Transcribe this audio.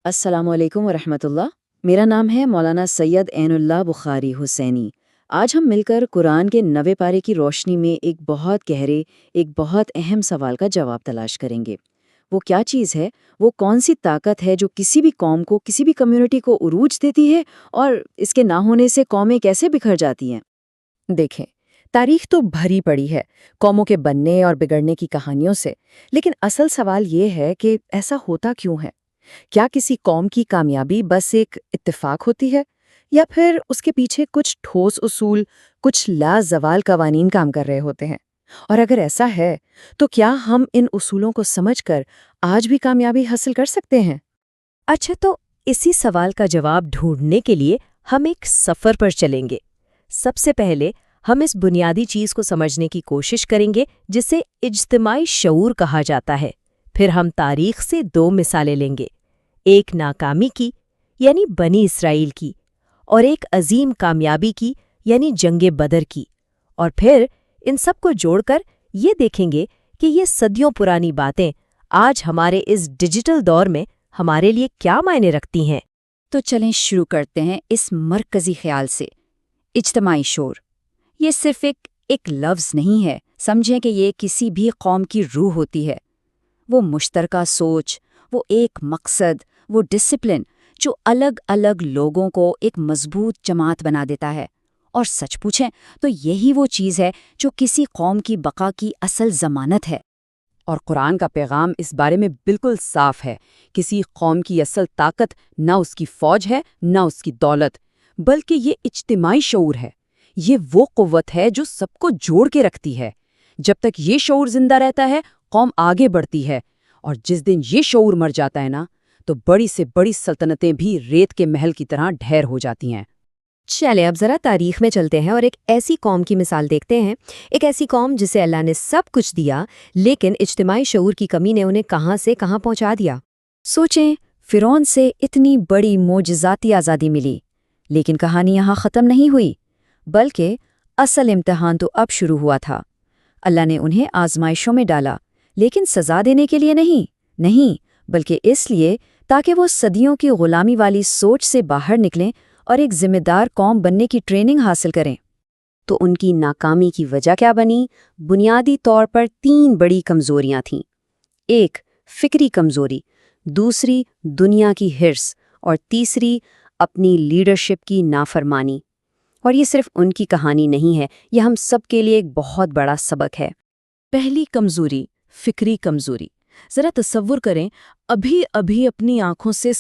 अस्सलाम वालेकुम वरहमतुल्लाह। मेरा नाम है मौलाना सैयद ऐनुल्लाह बुखारी हुसैनी। आज हम मिलकर कुरान के 90 पारे की रोशनी में एक बहुत गहरे, एक बहुत अहम सवाल का जवाब तलाश करेंगे। वो क्या चीज़ है, वो कौन सी ताकत है जो किसी भी कौम को, किसी भी कम्युनिटी को उरूज देती है, और इसके ना होने से कौमें कैसे बिखर जाती हैं? देखें, तारीख तो भरी पड़ी है कौमों के बनने और बिगड़ने की कहानियों से। लेकिन असल सवाल ये है कि ऐसा होता क्यों है? क्या किसी कौम की कामयाबी बस एक इत्तेफाक होती है, या फिर उसके पीछे कुछ ठोस उसूल, कुछ लाजवाल कवानीन काम कर रहे होते हैं? और अगर ऐसा है, तो क्या हम इन उसूलों को समझकर आज भी कामयाबी हासिल कर सकते हैं? अच्छा, तो इसी सवाल का जवाब ढूंढने के लिए हम एक सफर पर चलेंगे। सबसे पहले हम इस बुनियादी चीज को समझने की कोशिश करेंगे जिसे इज्तिमाई शऊर कहा जाता है। फिर हम तारीख से दो मिसालें लेंगे, एक नाकामी की यानी बनी इसराइल की, और एक अजीम कामयाबी की यानी जंगे बदर की। और फिर इन सब को जोड़कर ये देखेंगे कि ये सदियों पुरानी बातें आज हमारे इस डिजिटल दौर में हमारे लिए क्या मायने रखती हैं। तो चलें शुरू करते हैं इस मरकजी ख्याल से, इज्तिमाई शोर। ये सिर्फ एक लफ्ज़ नहीं है, समझें कि ये किसी भी कौम की रूह होती है। वो मुश्तरका सोच, वो एक मकसद, वो डिसिप्लिन जो अलग अलग लोगों को एक मजबूत जमात बना देता है। और सच पूछें तो यही वो चीज़ है जो किसी कौम की बका की असल ज़मानत है। और कुरान का पैगाम इस बारे में बिल्कुल साफ है। किसी कौम की असल ताकत ना उसकी फौज है, ना उसकी दौलत, बल्कि ये इज्तिमाई शऊर है। ये वो कुव्वत है जो सबको जोड़ के रखती है। जब तक ये शऊर जिंदा रहता है, कौम आगे बढ़ती है। और जिस दिन ये शऊर मर जाता है ना, तो बड़ी से बड़ी सल्तनतें भी रेत के महल की तरह ढेर हो जाती हैं। चले अब जरा तारीख में चलते हैं और एक ऐसी कौम की मिसाल देखते हैं। एक ऐसी कौम जिसे अल्लाह ने सब कुछ दिया, लेकिन इज्तिमाई शऊर की कमी ने उन्हें कहां से कहां पहुंचा दिया। सोचें, फिरौन से इतनी बड़ी मोजज़ाती आज़ादी मिली, लेकिन कहानी यहाँ ख़त्म नहीं हुई, बल्कि असल इम्तिहान तो अब शुरू हुआ था। अल्लाह ने उन्हें आजमाइशों में डाला, लेकिन सज़ा देने के लिए नहीं, बल्कि इसलिए ताकि वो सदियों की ग़ुलामी वाली सोच से बाहर निकलें और एक ज़िम्मेदार कौम बनने की ट्रेनिंग हासिल करें। तो उनकी नाकामी की वजह क्या बनी? बुनियादी तौर पर 3 बड़ी कमज़ोरियां थीं। एक, फ़िक्री कमज़ोरी, दूसरी, दुनिया की हिर्स, और तीसरी, अपनी लीडरशिप की नाफरमानी। और ये सिर्फ उनकी कहानी नहीं है, ये हम सब के लिए एक बहुत बड़ा सबक है। पहली कमजोरी, फिक्री कमजोरी। जरा तसव्वुर करें, अभी अभी अपनी आंखों से